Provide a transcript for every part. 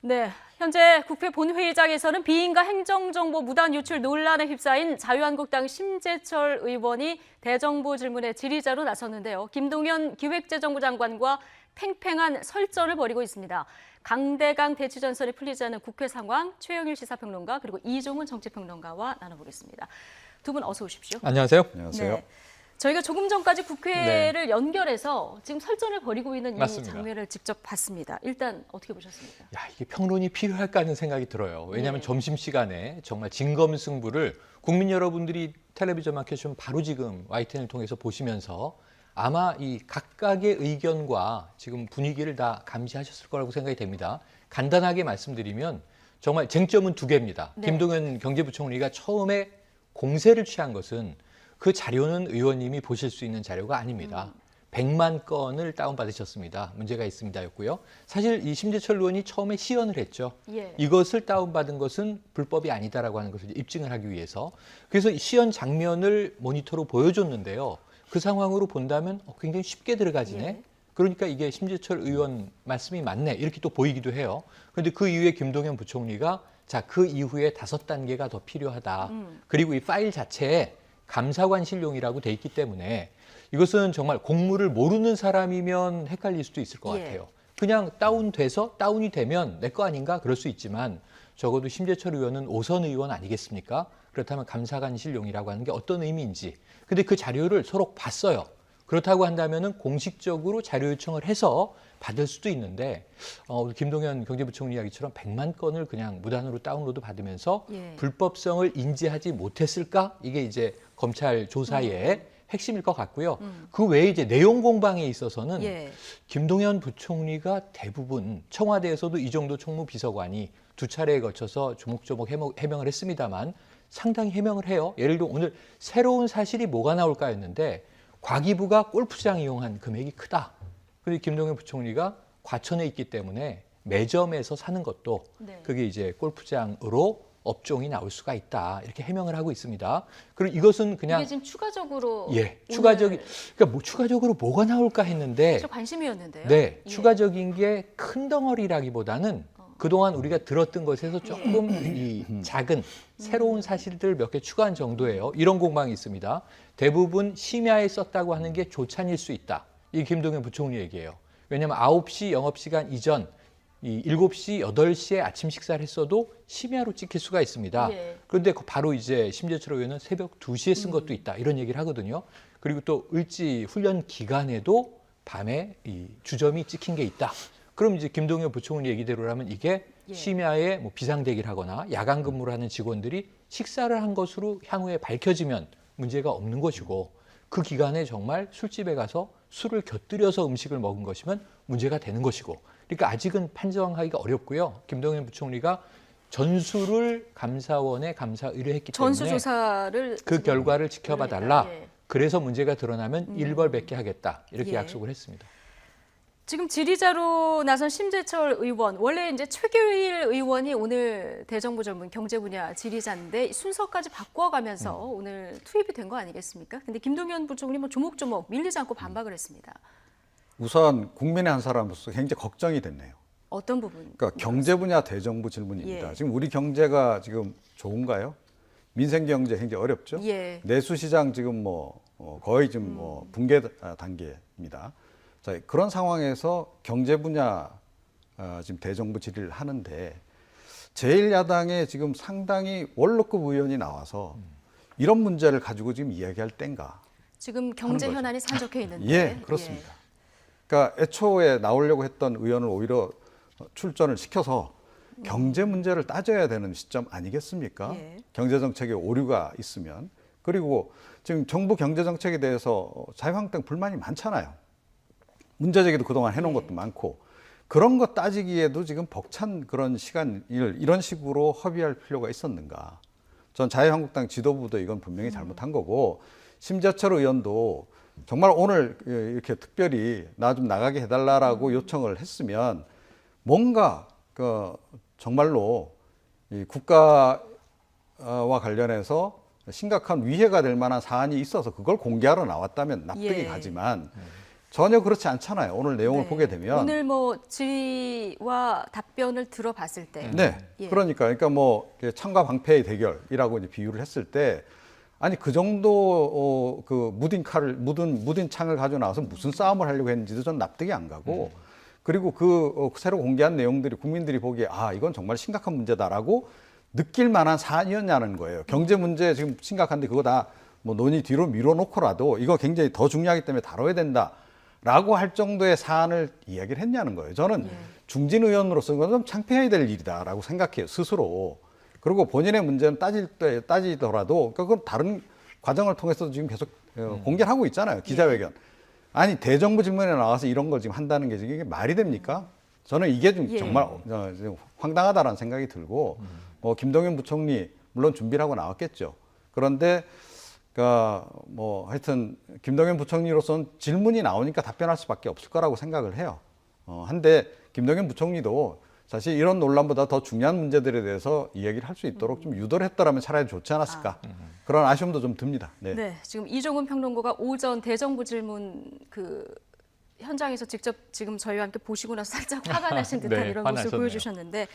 네, 현재 국회 본회의장에서는 비인가 행정정보 무단 유출 논란에 휩싸인 자유한국당 심재철 의원이 대정부 질문에 질의자로 나섰는데요. 김동연 기획재정부 장관과 팽팽한 설전을 벌이고 있습니다. 강대강 대치전선이 풀리지 않은 국회 상황, 최영일 시사평론가 그리고 이종훈 정치평론가와 나눠보겠습니다. 두 분 어서 오십시오. 안녕하세요. 안녕하세요. 네. 저희가 조금 전까지 국회를 연결해서 지금 설전을 벌이고 있는 맞습니다. 이 장면을 직접 봤습니다. 일단 어떻게 보셨습니까? 야, 이게 평론이 필요할까 하는 생각이 들어요. 왜냐하면 네. 점심시간에 정말 진검승부를 국민 여러분들이 텔레비전만 켜시면 바로 지금 YTN을 통해서 보시면서 아마 이 각각의 의견과 지금 분위기를 다 감시하셨을 거라고 생각이 됩니다. 간단하게 말씀드리면 정말 쟁점은 두 개입니다. 네. 김동연 경제부총리가 처음에 공세를 취한 것은 그 자료는 의원님이 보실 수 있는 자료가 아닙니다. 100만 건을 다운받으셨습니다. 문제가 있습니다였고요. 사실 이 심재철 의원이 처음에 시연을 했죠. 예. 이것을 다운받은 것은 불법이 아니다라고 하는 것을 입증을 하기 위해서. 그래서 이 시연 장면을 모니터로 보여줬는데요. 그 상황으로 본다면 굉장히 쉽게 들어가지네. 예. 그러니까 이게 심재철 의원 말씀이 맞네. 이렇게 또 보이기도 해요. 그런데 그 이후에 김동연 부총리가 자, 그 이후에 5단계가 더 필요하다. 그리고 이 파일 자체에 감사관실용이라고 돼 있기 때문에 이것은 정말 공무를 모르는 사람이면 헷갈릴 수도 있을 것 예. 같아요. 그냥 다운이 되면 내 거 아닌가 그럴 수 있지만 적어도 심재철 의원은 5선 의원 아니겠습니까? 그렇다면 감사관실용이라고 하는 게 어떤 의미인지. 근데 그 자료를 서로 봤어요. 그렇다고 한다면은 공식적으로 자료 요청을 해서 받을 수도 있는데 김동연 경제부총리 이야기처럼 100만 건을 그냥 무단으로 다운로드 받으면서 예. 불법성을 인지하지 못했을까? 이게 이제 검찰 조사의 핵심일 것 같고요. 그 외에 이제 내용 공방에 있어서는 예. 김동연 부총리가 대부분 청와대에서도 이 정도 총무비서관이 두 차례에 거쳐서 조목조목 해명을 했습니다만 상당히 해명을 해요. 예를 들어 오늘 새로운 사실이 뭐가 나올까 했는데 과기부가 골프장 이용한 금액이 크다. 그런데 김동연 부총리가 과천에 있기 때문에 매점에서 사는 것도 네. 그게 이제 골프장으로 업종이 나올 수가 있다. 이렇게 해명을 하고 있습니다. 그리고 이것은 그냥 이게 지금 추가적으로 그러니까 추가적으로 뭐가 나올까 했는데 저 관심이었는데요. 네, 예. 추가적인 게 큰 덩어리라기보다는 그동안 우리가 들었던 것에서 조금 이 작은 새로운 사실들 몇 개 추가한 정도예요. 이런 공방이 있습니다. 대부분 심야에 썼다고 하는 게 조찬일 수 있다. 이 김동연 부총리 얘기예요. 왜냐하면 9시 영업시간 이전 이 7시, 8시에 아침 식사를 했어도 심야로 찍힐 수가 있습니다. 예. 그런데 바로 이제 심재철 의원은 새벽 2시에 쓴 것도 있다. 이런 얘기를 하거든요. 그리고 또 을지 훈련 기간에도 밤에 이 주점이 찍힌 게 있다. 그럼 이제 김동연 부총리 얘기대로라면 이게 예. 심야에 뭐 비상대기를 하거나 야간 근무를 하는 직원들이 식사를 한 것으로 향후에 밝혀지면 문제가 없는 것이고 그 기간에 정말 술집에 가서 술을 곁들여서 음식을 먹은 것이면 문제가 되는 것이고 그러니까 아직은 판정하기가 어렵고요. 김동연 부총리가 전수를 감사원에 감사 의뢰했기 때문에 전수조사를 그 결과를 지켜봐 달라. 예. 그래서 문제가 드러나면 일벌백계 하겠다. 이렇게 예. 약속을 했습니다. 지금 질의자로 나선 심재철 의원, 원래 이제 최규일 의원이 오늘 대정부 전문 경제 분야 질의자인데 순서까지 바꿔가면서 오늘 투입이 된 거 아니겠습니까? 근데 김동연 부총리 뭐 조목조목 밀리지 않고 반박을 했습니다. 우선 국민의 한 사람으로서 굉장히 걱정이 됐네요. 어떤 부분? 그러니까 경제 분야 대정부 질문입니다. 예. 지금 우리 경제가 지금 좋은가요? 민생 경제 굉장히 어렵죠. 예. 내수 시장 지금 거의 지금 붕괴 단계입니다. 자, 그런 상황에서 경제 분야 지금 대정부 질의를 하는데 제1야당에 지금 상당히 원로급 의원이 나와서 이런 문제를 가지고 지금 이야기할 땐가? 지금 경제 현안이 산적해 있는데. 예, 그렇습니다. 그러니까 애초에 나오려고 했던 의원을 오히려 출전을 시켜서 경제 문제를 따져야 되는 시점 아니겠습니까? 예. 경제 정책에 오류가 있으면. 그리고 지금 정부 경제 정책에 대해서 자유한국당 불만이 많잖아요. 문제 제기도 그동안 해놓은 것도 많고 그런 거 따지기에도 지금 벅찬 그런 시간을 이런 식으로 허비할 필요가 있었는가? 전 자유한국당 지도부도 이건 분명히 잘못한 거고 심재철 의원도 정말 오늘 이렇게 특별히 나 좀 나가게 해달라고 요청을 했으면 뭔가 정말로 이 국가와 관련해서 심각한 위해가 될 만한 사안이 있어서 그걸 공개하러 나왔다면 납득이 예. 가지만 전혀 그렇지 않잖아요. 오늘 내용을 네. 보게 되면. 오늘 뭐 질의와 답변을 들어봤을 때 네. 예. 그러니까 뭐 창과 방패의 대결이라고 이제 비유를 했을 때 아니 그 정도 그 무딘 창을 가지고 나와서 무슨 싸움을 하려고 했는지도 전 납득이 안 가고 그리고 그 새로 공개한 내용들이 국민들이 보기에 아 이건 정말 심각한 문제다라고 느낄 만한 사안이었냐는 거예요. 경제 문제 지금 심각한데 그거 다 뭐 논의 뒤로 밀어놓고라도 이거 굉장히 더 중요하기 때문에 다뤄야 된다라고 할 정도의 사안을 이야기를 했냐는 거예요. 저는 중진 의원으로서 이건 좀 창피해야 될 일이다라고 생각해요. 스스로. 그리고 본인의 문제는 따지더라도 그건 다른 과정을 통해서도 지금 계속 공개를 하고 있잖아요. 기자회견. 아니 대정부 질문에 나와서 이런 걸 지금 한다는 게 이게 말이 됩니까? 저는 이게 좀 정말 좀 황당하다라는 생각이 들고 뭐 김동연 부총리 물론 준비를 하고 나왔겠죠. 그런데 그러니까 뭐 하여튼 김동연 부총리로서는 질문이 나오니까 답변할 수밖에 없을 거라고 생각을 해요. 한데 김동연 부총리도 사실 이런 논란보다 더 중요한 문제들에 대해서 이야기를 할 수 있도록 좀 유도를 했더라면 차라리 좋지 않았을까. 그런 아쉬움도 좀 듭니다. 네. 네, 지금 이종훈 평론가가 오전 대정부 질문 그 현장에서 직접 지금 저희와 함께 보시고 나서 살짝 화가 나신 듯한 네, 이런 모습을 화나셨네요. 보여주셨는데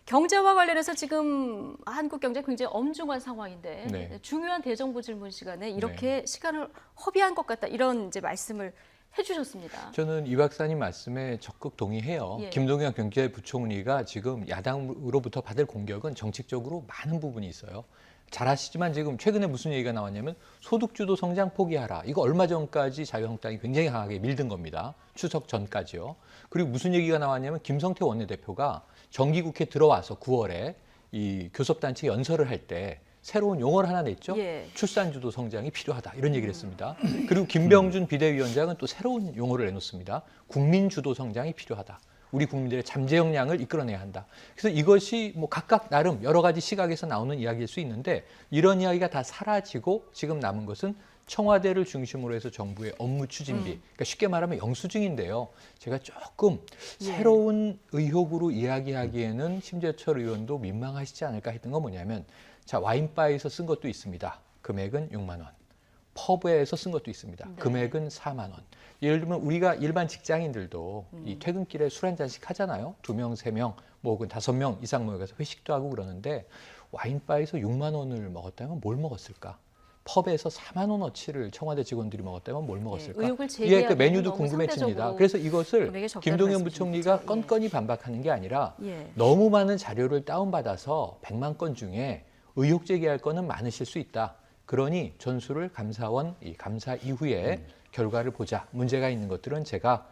경제와 관련해서 지금 한국 경제 굉장히 엄중한 상황인데 네. 중요한 대정부 질문 시간에 이렇게 시간을 허비한 것 같다 이런 이제 말씀을 해주셨습니다. 저는 이 박사님 말씀에 적극 동의해요. 예. 김동연 경제부총리가 지금 야당으로부터 받을 공격은 정책적으로 많은 부분이 있어요. 잘 아시지만 지금 최근에 무슨 얘기가 나왔냐면 소득주도 성장 포기하라. 이거 얼마 전까지 자유한국당이 굉장히 강하게 밀던 겁니다. 추석 전까지요. 그리고 무슨 얘기가 나왔냐면 김성태 원내대표가 정기국회 들어와서 9월에 이 교섭단체 연설을 할 때 새로운 용어를 하나 냈죠. 예. 출산주도 성장이 필요하다. 이런 얘기를 했습니다. 그리고 김병준 비대위원장은 또 새로운 용어를 내놓습니다. 국민주도 성장이 필요하다. 우리 국민들의 잠재 역량을 이끌어내야 한다. 그래서 이것이 뭐 각각 나름 여러 가지 시각에서 나오는 이야기일 수 있는데 이런 이야기가 다 사라지고 지금 남은 것은 청와대를 중심으로 해서 정부의 업무 추진비, 그러니까 쉽게 말하면 영수증인데요. 제가 조금 새로운 의혹으로 이야기하기에는 심재철 의원도 민망하시지 않을까 했던 건 뭐냐면 자 와인바에서 쓴 것도 있습니다. 금액은 6만 원. 펍에서 쓴 것도 있습니다. 네. 금액은 4만 원. 예를 들면 우리가 일반 직장인들도 이 퇴근길에 술 한 잔씩 하잖아요. 2명, 3명, 뭐 혹은 5명 이상 모여서 회식도 하고 그러는데 와인바에서 6만 원을 먹었다면 뭘 먹었을까? 펍에서 4만 원어치를 청와대 직원들이 먹었다면 뭘 먹었을까? 의혹을 예, 그 제기하기에는 메뉴도 너무 궁금해집니다. 상대적으로 그래서 이것을 금액이 적다는 김동연 말씀이시죠? 부총리가 예. 건건히 반박하는 게 아니라 예. 너무 많은 자료를 다운받아서 100만 건 중에 의혹 제기할 거는 많으실 수 있다. 그러니 전수를 감사원 이 감사 이후에 결과를 보자. 문제가 있는 것들은 제가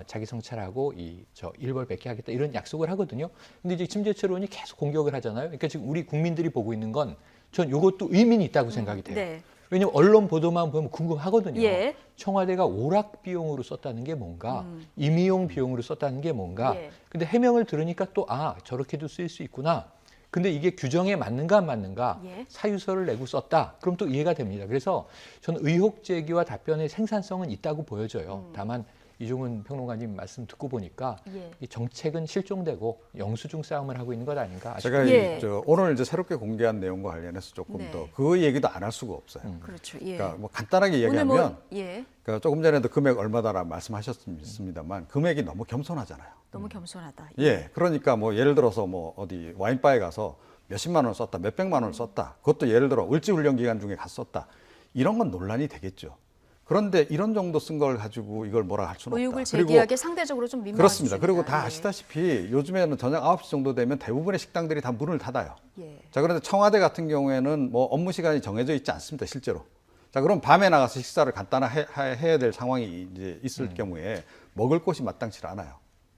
자기 성찰하고 저 일벌백계 하겠다 이런 약속을 하거든요. 근데 이제 심재철 의원이 계속 공격을 하잖아요. 그러니까 지금 우리 국민들이 보고 있는 건 전 이것도 의미는 있다고 생각이 돼요. 네. 왜냐하면 언론 보도만 보면 궁금하거든요. 예. 청와대가 오락 비용으로 썼다는 게 뭔가, 임의용 비용으로 썼다는 게 뭔가. 예. 근데 해명을 들으니까 또 저렇게도 쓰일 수 있구나. 근데 이게 규정에 맞는가 안 맞는가 예. 사유서를 내고 썼다. 그럼 또 이해가 됩니다. 그래서 저는 의혹 제기와 답변의 생산성은 있다고 보여져요. 다만 이종훈 평론가님 말씀 듣고 보니까 예. 이 정책은 실종되고 영수증 싸움을 하고 있는 것 아닌가. 제가 예. 오늘 이제 새롭게 공개한 내용과 관련해서 조금 네. 더 그 얘기도 안 할 수가 없어요. 그렇죠. 예. 그러니까 뭐 간단하게 오늘 얘기하면 뭐 예. 그러니까 조금 전에도 금액 얼마다라 말씀하셨습니다만 금액이 너무 겸손하잖아요. 너무 겸손하다. 예, 그러니까 뭐 예를 들어서 뭐 어디 와인바에 가서 몇십만 원을 썼다, 몇백만 원을 썼다. 그것도 예를 들어 을지훈련 기간 중에 갔었다. 이런 건 논란이 되겠죠. 그런데 이런 정도 쓴 걸 가지고 이걸 뭐라 할 수는 의혹을 없다. 제기하기에 상대적으로 좀 민망한 그렇습니다. 수준이다. 그리고 다 예. 아시다시피 요즘에는 저녁 9시 정도 되면 대부분의 식당들이 다 문을 닫아요. 예. 자, 그런데 청와대 같은 경우에는 뭐 업무 시간이 정해져 있지 않습니다, 실제로. 자, 그럼 밤에 나가서 식사를 간단하게 해야 될 상황이 이제 있을 경우에 먹을 곳이 마땅치 않아요.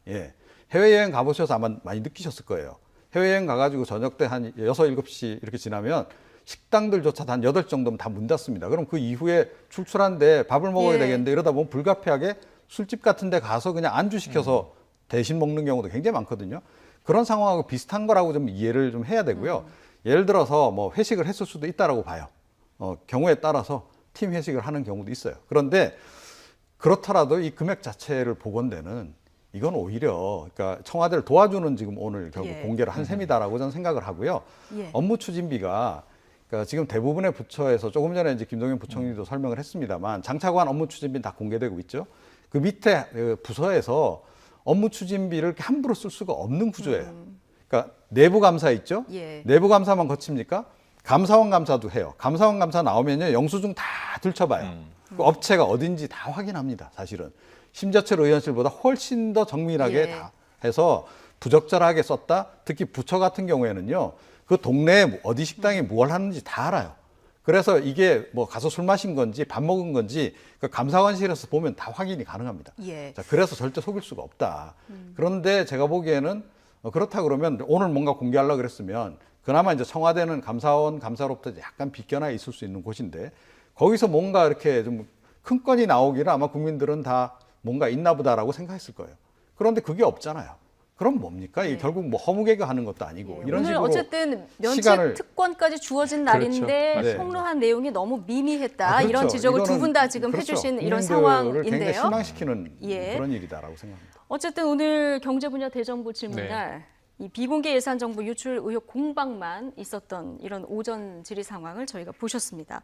예. 해외여행 가보셔서 아마 많이 느끼셨을 거예요. 해외여행 가가지고 저녁 때 한 6, 7시 이렇게 지나면 식당들조차도 한 8시 정도면 다 문 닫습니다. 그럼 그 이후에 출출한데 밥을 먹어야 예. 되겠는데 이러다 보면 불가피하게 술집 같은 데 가서 그냥 안주 시켜서 대신 먹는 경우도 굉장히 많거든요. 그런 상황하고 비슷한 거라고 좀 이해를 좀 해야 되고요. 예를 들어서 뭐 회식을 했을 수도 있다라고 봐요. 경우에 따라서 팀 회식을 하는 경우도 있어요. 그런데 그렇더라도 이 금액 자체를 보건대는 이건 오히려 그러니까 청와대를 도와주는 지금 오늘 결국 예. 공개를 한 셈이다라고 저는 생각을 하고요. 예. 업무 추진비가 그러니까 지금 대부분의 부처에서 조금 전에 이제 김동연 부총리도 설명을 했습니다만 장차관 업무 추진비는 다 공개되고 있죠. 그 밑에 부서에서 업무 추진비를 이렇게 함부로 쓸 수가 없는 구조예요. 그러니까 내부 감사 있죠? 예. 내부 감사만 거칩니까? 감사원 감사도 해요. 감사원 감사 나오면요, 영수증 다 들춰봐요. 그 업체가 어딘지 다 확인합니다. 사실은 심재철 의원실보다 훨씬 더 정밀하게 예. 다 해서 부적절하게 썼다. 특히 부처 같은 경우에는요, 그 동네에 어디 식당에 뭘 하는지 다 알아요. 그래서 이게 뭐 가서 술 마신 건지 밥 먹은 건지 그 감사관실에서 보면 다 확인이 가능합니다. 예. 자, 그래서 절대 속일 수가 없다. 그런데 제가 보기에는 그렇다 그러면 오늘 뭔가 공개하려고 그랬으면 그나마 이제 청와대는 감사원 감사로부터 약간 비껴나 있을 수 있는 곳인데 거기서 뭔가 이렇게 좀 큰 건이 나오기를 아마 국민들은 다 뭔가 있나 보다라고 생각했을 거예요. 그런데 그게 없잖아요. 그럼 뭡니까? 이게 결국 뭐 허무개그 하는 것도 아니고 이런 오늘 식으로 어쨌든 면책 시간을 특권까지 주어진 날인데 그렇죠. 폭로한 내용이 너무 미미했다. 그렇죠. 이런 지적을 두 이거는 분 다 지금 그렇죠. 해주신 이런 국민들을 굉장히 상황인데요. 실망시키는 예. 그런 일이다라고 생각합니다. 어쨌든 오늘 경제 분야 대정부 질문날 이 비공개 예산 정보 유출 의혹 공방만 있었던 이런 오전 질의 상황을 저희가 보셨습니다.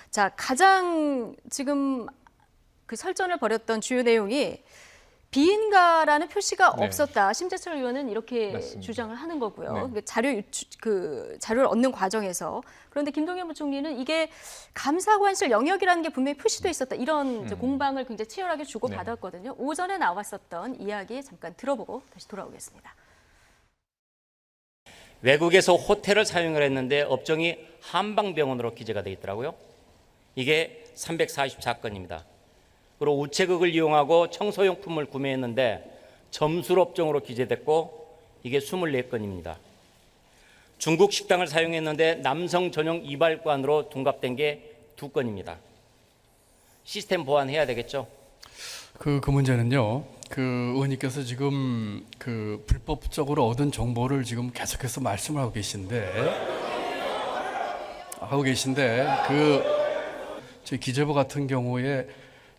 자, 가장 지금 그 설전을 벌였던 주요 내용이 비인가라는 표시가 네. 없었다. 심재철 의원은 이렇게 맞습니다. 주장을 하는 거고요. 네. 그 자료를 얻는 과정에서. 그런데 김동연 부총리는 이게 감사관실 영역이라는 게 분명히 표시돼 있었다. 이런 이제 공방을 굉장히 치열하게 주고받았거든요. 오전에 나왔었던 이야기 잠깐 들어보고 다시 돌아오겠습니다. 외국에서 호텔을 사용을 했는데 업종이 한방병원으로 기재가 되어 있더라고요. 이게 344건입니다. 그리고 우체국을 이용하고 청소용품을 구매했는데 점술 업종으로 기재됐고 이게 24건입니다. 중국 식당을 사용했는데 남성 전용 이발관으로 둔갑된 게 2건입니다. 시스템 보완해야 되겠죠? 그 문제는요. 그 의원님께서 지금 그 불법적으로 얻은 정보를 지금 계속해서 말씀을 하고 계신데 그 저희 기재부 같은 경우에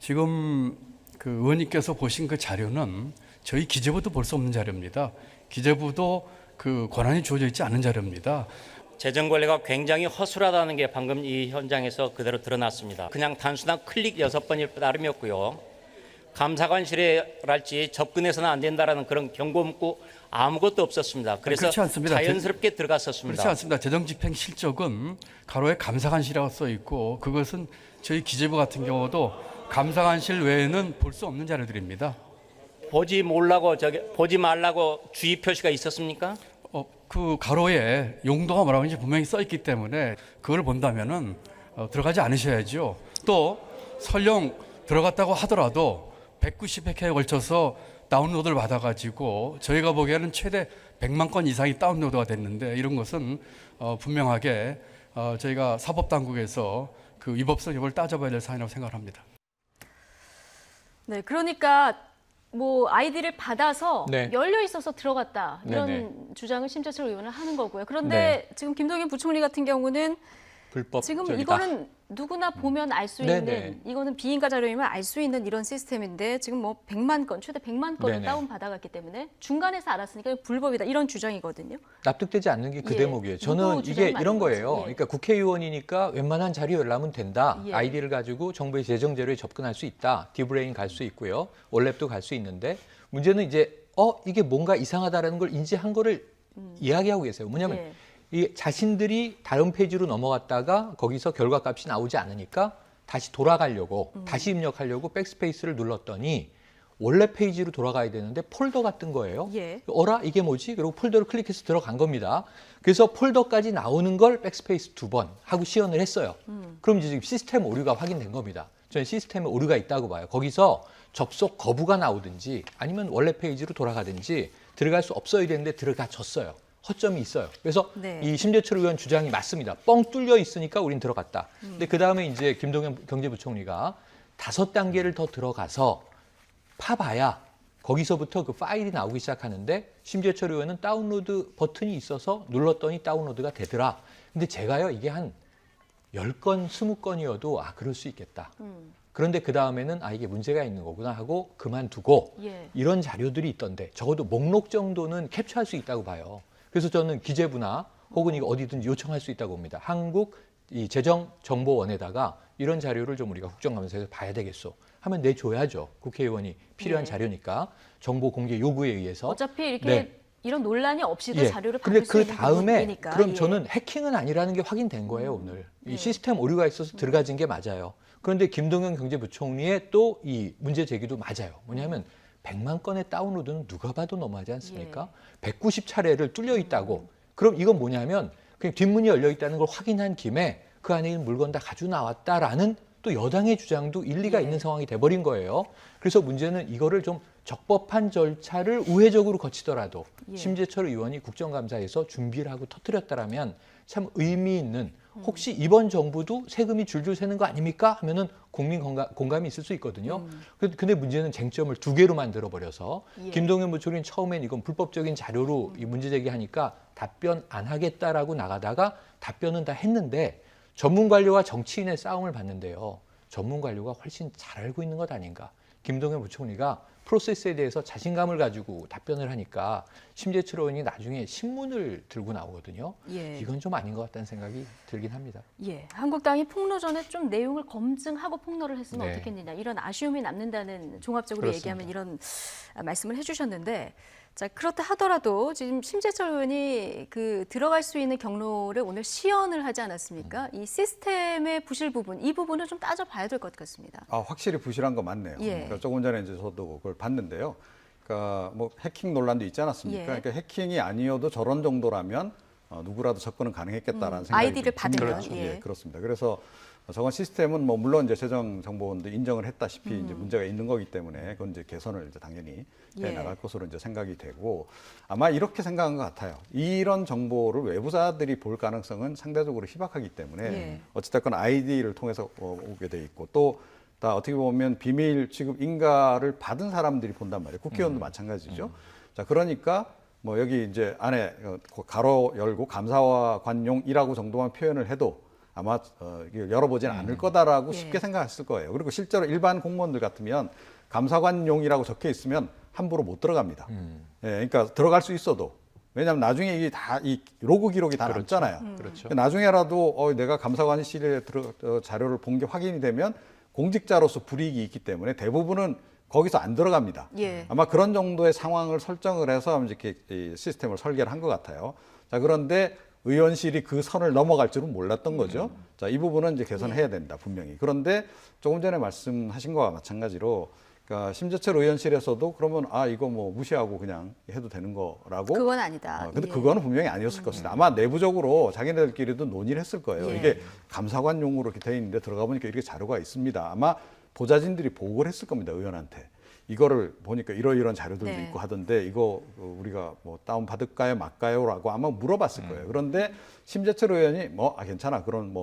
지금 그 의원님께서 보신 그 자료는 저희 기재부도 볼 수 없는 자료입니다. 기재부도 그 권한이 주어져 있지 않은 자료입니다. 재정 관리가 굉장히 허술하다는 게 방금 이 현장에서 그대로 드러났습니다. 그냥 단순한 클릭 6번일 따름이었고요. 감사관실에랄지 접근해서는 안 된다라는 그런 경고 문구 아무것도 없었습니다. 그래서 그렇지 않습니다. 자연스럽게 들어갔었습니다. 그렇지 않습니다. 재정집행 실적은 가로에 감사관실이라고 써 있고 그것은 저희 기재부 같은 경우도 감사관실 외에는 볼 수 없는 자료들입니다. 보지 말라고 주의 표시가 있었습니까? 그 가로에 용도가 뭐라고 하는지 분명히 써 있기 때문에 그걸 본다면은 들어가지 않으셔야죠. 또 설령 들어갔다고 하더라도 190회에 걸쳐서 다운로드를 받아가지고 저희가 보기에는 최대 100만 건 이상이 다운로드가 됐는데 이런 것은 분명하게 저희가 사법당국에서 그 위법성 여부를 따져봐야 될 사안이라고 생각합니다. 네, 그러니까 뭐 아이디를 받아서 네. 열려 있어서 들어갔다 이런 네네. 주장을 심재철 의원은 하는 거고요. 그런데 지금 김동연 부총리 같은 경우는 불법적이다. 지금 이거는 누구나 보면 알 수 있는 네네. 이거는 비인가 자료이면 알 수 있는 이런 시스템인데 지금 뭐 100만 건 최대 100만 건을 네네. 다운 받아갔기 때문에 중간에서 알았으니까 불법이다 이런 주장이거든요. 납득되지 않는 게 그 예. 대목이에요. 누구 저는 주장이 이게 이런 맞는 거지? 거예요. 예. 그러니까 국회의원이니까 웬만한 자료 열람은 된다. 예. 아이디를 가지고 정부의 재정 자료에 접근할 수 있다. 디브레인 갈 수 있고요. 올랩도 갈 수 있는데 문제는 이제 이게 뭔가 이상하다라는 걸 인지한 거를 이야기하고 계세요. 뭐냐면 예. 이 자신들이 다른 페이지로 넘어갔다가 거기서 결과값이 나오지 않으니까 다시 돌아가려고 다시 입력하려고 백스페이스를 눌렀더니 원래 페이지로 돌아가야 되는데 폴더가 뜬 거예요. 예. 어라 이게 뭐지? 그리고 폴더를 클릭해서 들어간 겁니다. 그래서 폴더까지 나오는 걸 백스페이스 2번 하고 시연을 했어요. 그럼 이제 지금 시스템 오류가 확인된 겁니다. 저는 시스템에 오류가 있다고 봐요. 거기서 접속 거부가 나오든지 아니면 원래 페이지로 돌아가든지 들어갈 수 없어야 되는데 들어가졌어요. 허점이 있어요. 그래서 네. 이 심재철 의원 주장이 맞습니다. 뻥 뚫려 있으니까 우린 들어갔다. 근데 그다음에 이제 김동연 경제부총리가 5단계를 더 들어가서 파봐야 거기서부터 그 파일이 나오기 시작하는데 심재철 의원은 다운로드 버튼이 있어서 눌렀더니 다운로드가 되더라. 근데 제가요 이게 한 10건, 20건이어도 그럴 수 있겠다. 그런데 그 다음에는 이게 문제가 있는 거구나 하고 그만두고 예. 이런 자료들이 있던데 적어도 목록 정도는 캡처할 수 있다고 봐요. 그래서 저는 기재부나 혹은 이거 어디든지 요청할 수 있다고 봅니다. 한국 이 재정정보원에다가 이런 자료를 좀 우리가 국정감사에서 봐야 되겠소. 하면 내줘야죠. 국회의원이 필요한 예. 자료니까 정보 공개 요구에 의해서. 어차피 이렇게 네. 이런 논란이 없이도 예. 자료를 근데 받을 수 그 있는 다음에 부분이니까. 그럼 예. 저는 해킹은 아니라는 게 확인된 거예요, 오늘. 이 예. 시스템 오류가 있어서 들어가진 게 맞아요. 그런데 김동연 경제부총리의 또 이 문제 제기도 맞아요. 뭐냐면 100만 건의 다운로드는 누가 봐도 너무하지 않습니까? 190차례를 뚫려 있다고. 그럼 이건 뭐냐면 그냥 뒷문이 열려 있다는 걸 확인한 김에 그 안에 있는 물건 다 가지고 나왔다라는 또 여당의 주장도 일리가 예. 있는 상황이 돼버린 거예요. 그래서 문제는 이거를 좀 적법한 절차를 우회적으로 거치더라도 예. 심재철 의원이 국정감사에서 준비를 하고 터뜨렸다라면 참 의미 있는 혹시 이번 정부도 세금이 줄줄 새는 거 아닙니까? 하면은 국민 공감이 있을 수 있거든요. 근데 문제는 쟁점을 두 개로 만들어 버려서 예. 김동연 부총리는 처음엔 이건 불법적인 자료로 이 문제 제기하니까 답변 안 하겠다라고 나가다가 답변은 다 했는데 전문 관료와 정치인의 싸움을 봤는데요. 전문 관료가 훨씬 잘 알고 있는 것 아닌가. 김동연 부총리가 프로세스에 대해서 자신감을 가지고 답변을 하니까 심재철 의원이 나중에 신문을 들고 나오거든요. 예. 이건 좀 아닌 것 같다는 생각이 들긴 합니다. 예, 한국당이 폭로 전에 좀 내용을 검증하고 폭로를 했으면 네. 어떻겠느냐 이런 아쉬움이 남는다는 종합적으로 그렇습니다. 얘기하면 이런 말씀을 해주셨는데, 자 그렇다 하더라도 지금 심재철 의원이 그 들어갈 수 있는 경로를 오늘 시연을 하지 않았습니까? 이 시스템의 부실 부분, 이 부분을 좀 따져봐야 될 것 같습니다. 확실히 부실한 거 맞네요. 예. 그러니까 조금 전에 이제 저도 그걸 봤는데요. 그러니까 뭐 해킹 논란도 있지 않았습니까? 예. 그러니까 해킹이 아니어도 저런 정도라면 누구라도 접근은 가능했겠다라는 생각이 아이디를 좀 받으면, 듭니다. 예. 그렇습니다. 그래서 저건 시스템은 뭐 물론 이제 재정정보원도 인정을 했다시피 이제 문제가 있는 거기 때문에 그건 이제 개선을 이제 당연히 해 예. 나갈 것으로 이제 생각이 되고 아마 이렇게 생각한 것 같아요. 이런 정보를 외부자들이 볼 가능성은 상대적으로 희박하기 때문에 예. 어찌됐건 아이디를 통해서 오게 돼 있고 또 다 어떻게 보면 비밀 취급 인가를 받은 사람들이 본단 말이에요. 국회의원도 마찬가지죠. 자, 그러니까 뭐 여기 이제 안에 가로 열고 감사와 관용이라고 정도만 표현을 해도 아마 이게 열어보지는 않을 거다라고 예. 쉽게 생각했을 거예요. 그리고 실제로 일반 공무원들 같으면 감사관용이라고 적혀 있으면 함부로 못 들어갑니다. 예, 그러니까 들어갈 수 있어도 왜냐하면 나중에 이게 다 이 로그 기록이 다 남잖아요. 그렇죠. 나중에라도 내가 감사관실에 자료를 본 게 확인이 되면 공직자로서 불이익이 있기 때문에 대부분은 거기서 안 들어갑니다. 예. 아마 그런 정도의 상황을 설정을 해서 이렇게 이 시스템을 설계를 한 것 같아요. 자, 그런데 의원실이 그 선을 넘어갈 줄은 몰랐던 거죠. 자, 이 부분은 이제 개선해야 된다, 분명히. 그런데 조금 전에 말씀하신 거와 마찬가지로 그러니까 심재철 의원실에서도 그러면 이거 뭐 무시하고 그냥 해도 되는 거라고. 그건 아니다. 근데 예. 그거는 분명히 아니었을 것이다. 아마 내부적으로 자기네들끼리도 논의를 했을 거예요. 예. 이게 감사관용으로 이렇게 돼 있는데 들어가 보니까 이렇게 자료가 있습니다. 아마 보좌진들이 보고를 했을 겁니다, 의원한테. 이거를 보니까 이런 자료들도 네. 있고 하던데 이거 우리가 뭐 다운 받을까요, 말까요?라고 아마 물어봤을 거예요. 그런데 심재철 의원이 괜찮아. 그런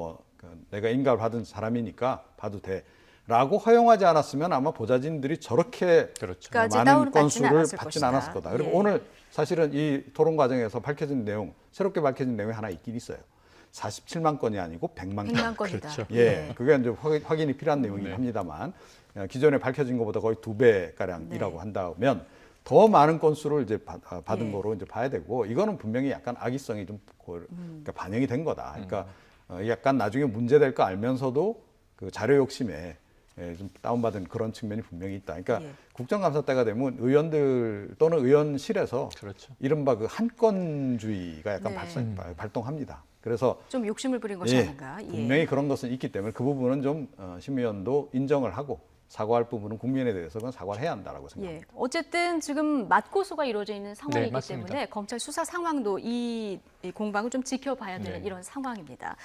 내가 인가를 받은 사람이니까 봐도 돼.라고 허용하지 않았으면 아마 보좌진들이 저렇게 그렇죠. 그러니까 많은 다운을 받지는 건수를 않았을 받지는 것이다. 않았을 거다. 그리고 예. 오늘 사실은 이 토론 과정에서 밝혀진 내용, 새롭게 밝혀진 내용이 하나 있긴 있어요. 47만 건이 아니고 100만 건. 100만 건이다. 그렇죠. 예, 그게 이제 확인이 필요한 내용이긴 네. 합니다만 기존에 밝혀진 것보다 거의 2배 가량이라고 네. 한다면 더 많은 건수를 이제 받은 예. 거로 이제 봐야 되고 이거는 분명히 약간 악의성이 좀 그러니까 반영이 된 거다. 그러니까 약간 나중에 문제될 거 알면서도 그 자료 욕심에 좀 다운받은 그런 측면이 분명히 있다. 그러니까 예. 국정감사 때가 되면 의원들 또는 의원실에서 그렇죠. 이른바 그 한건주의가 약간 네. 발동합니다. 그래서 좀 욕심을 부린 것이 아닌가. 예. 분명히 그런 것은 있기 때문에 그 부분은 좀 심 의원도 인정을 하고 사과할 부분은 국민에 대해서는 사과를 해야 한다라고 생각합니다. 예. 어쨌든 지금 맞고소가 이루어져 있는 상황이기 맞습니다. 때문에 검찰 수사 상황도 이 공방을 좀 지켜봐야 되는 네. 이런 상황입니다.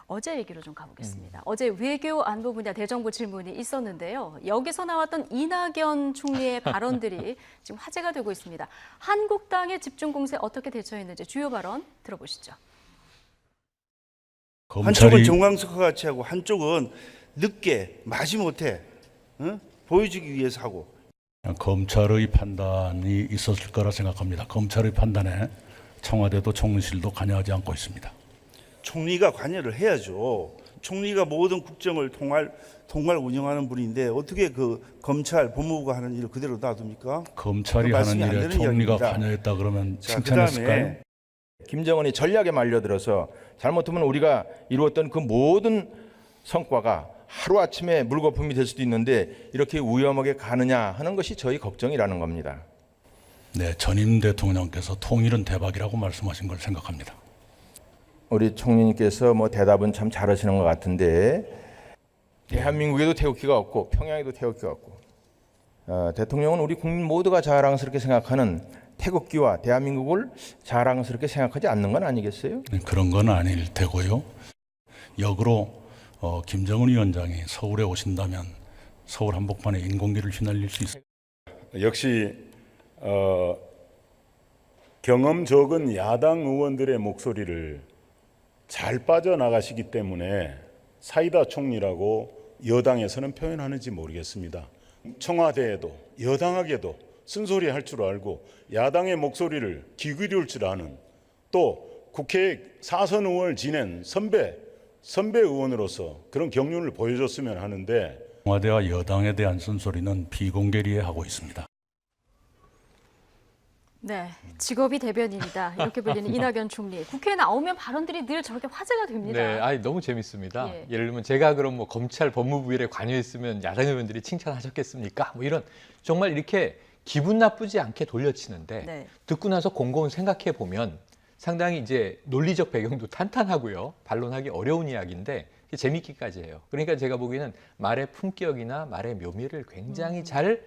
어제 얘기로 좀 가보겠습니다. 어제 외교 안보 분야 대정부 질문이 있었는데요. 여기서 나왔던 이낙연 총리의 발언들이 지금 화제가 되고 있습니다. 한국당의 집중 공세 어떻게 대처했는지 주요 발언 들어보시죠. 한쪽은 정광석과 같이 하고 한쪽은 늦게 마지못해 보여주기 위해서 하고. 검찰의 판단이 있었을 거라 생각합니다. 검찰의 판단에 청와대도 총리실도 관여하지 않고 있습니다. 총리가 관여를 해야죠. 총리가 모든 국정을 통할 운영하는 분인데 어떻게 그 검찰 법무부가 하는 일을 그대로 놔둡니까? 검찰이 그 하는 말씀이 안 일에 되는 총리가 이야기입니다. 관여했다 그러면 자, 칭찬했을까요? 그다음에 김정은이 전략에 말려들어서 잘못하면 우리가 이루었던 그 모든 성과가 하루아침에 물거품이 될 수도 있는데 이렇게 위험하게 가느냐 하는 것이 저희 걱정이라는 겁니다. 네, 전임 대통령께서 통일은 대박이라고 말씀하신 걸 생각합니다. 우리 총리님께서 뭐 대답은 참 잘하시는 것 같은데 대한민국에도 태극기가 없고 평양에도 태극기가 없고 대통령은 우리 국민 모두가 자랑스럽게 생각하는 태극기와 대한민국을 자랑스럽게 생각하지 않는 건 아니겠어요? 네, 그런 건 아닐 테고요. 역으로 김정은 위원장이 서울에 오신다면 서울 한복판에 인공기를 휘날릴 수 있습니다. 역시 경험 적은 야당 의원들의 목소리를 잘 빠져나가시기 때문에 사이다 총리라고 여당에서는 표현하는지 모르겠습니다. 청와대에도 여당에게도 쓴소리 할 줄 알고 야당의 목소리를 귀 기울일 줄 아는 또 국회에 4선 의원을 지낸 선배 의원으로서 그런 경륜을 보여줬으면 하는데 청와대와 여당에 대한 쓴소리는 비공개리에 하고 있습니다. 네, 직업이 대변인이다 이렇게 불리는 이낙연 총리. 국회에 나오면 발언들이 늘 저렇게 화제가 됩니다. 네, 아니 너무 재밌습니다. 예. 예를 들면 제가 그럼 뭐 검찰 법무부 일에 관여했으면 야당 의원들이 칭찬하셨겠습니까? 뭐 이런 정말 이렇게 기분 나쁘지 않게 돌려치는데 네. 듣고 나서 곰곰 생각해 보면 상당히 이제 논리적 배경도 탄탄하고요. 반론하기 어려운 이야기인데 재밌기까지 해요. 그러니까 제가 보기에는 말의 품격이나 말의 묘미를 굉장히 잘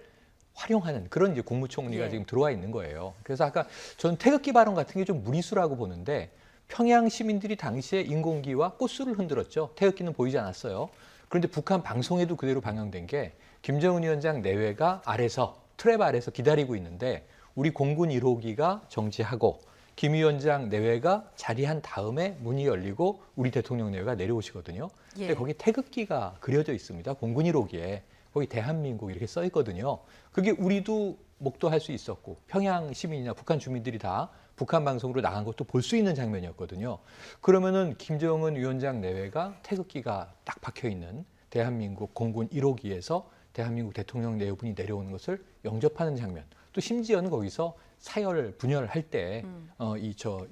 활용하는 그런 이제 국무총리가 예. 지금 들어와 있는 거예요. 그래서 아까 저는 태극기 발언 같은 게 좀 무리수라고 보는데 평양 시민들이 당시에 인공기와 꽃술을 흔들었죠. 태극기는 보이지 않았어요. 그런데 북한 방송에도 그대로 방영된 게 김정은 위원장 내외가 아래서 트랩 아래서 기다리고 있는데 우리 공군 1호기가 정지하고 김 위원장 내외가 자리한 다음에 문이 열리고 우리 대통령 내외가 내려오시거든요. 근데 예. 거기 태극기가 그려져 있습니다. 공군 1호기에. 거기 대한민국 이렇게 써 있거든요. 그게 우리도 목도할 수 있었고 평양 시민이나 북한 주민들이 다 북한 방송으로 나간 것도 볼 수 있는 장면이었거든요. 그러면은 김정은 위원장 내외가 태극기가 딱 박혀 있는 대한민국 공군 1호기에서 대한민국 대통령 내외분이 내려오는 것을 영접하는 장면. 또 심지어는 거기서 사열 분열할 때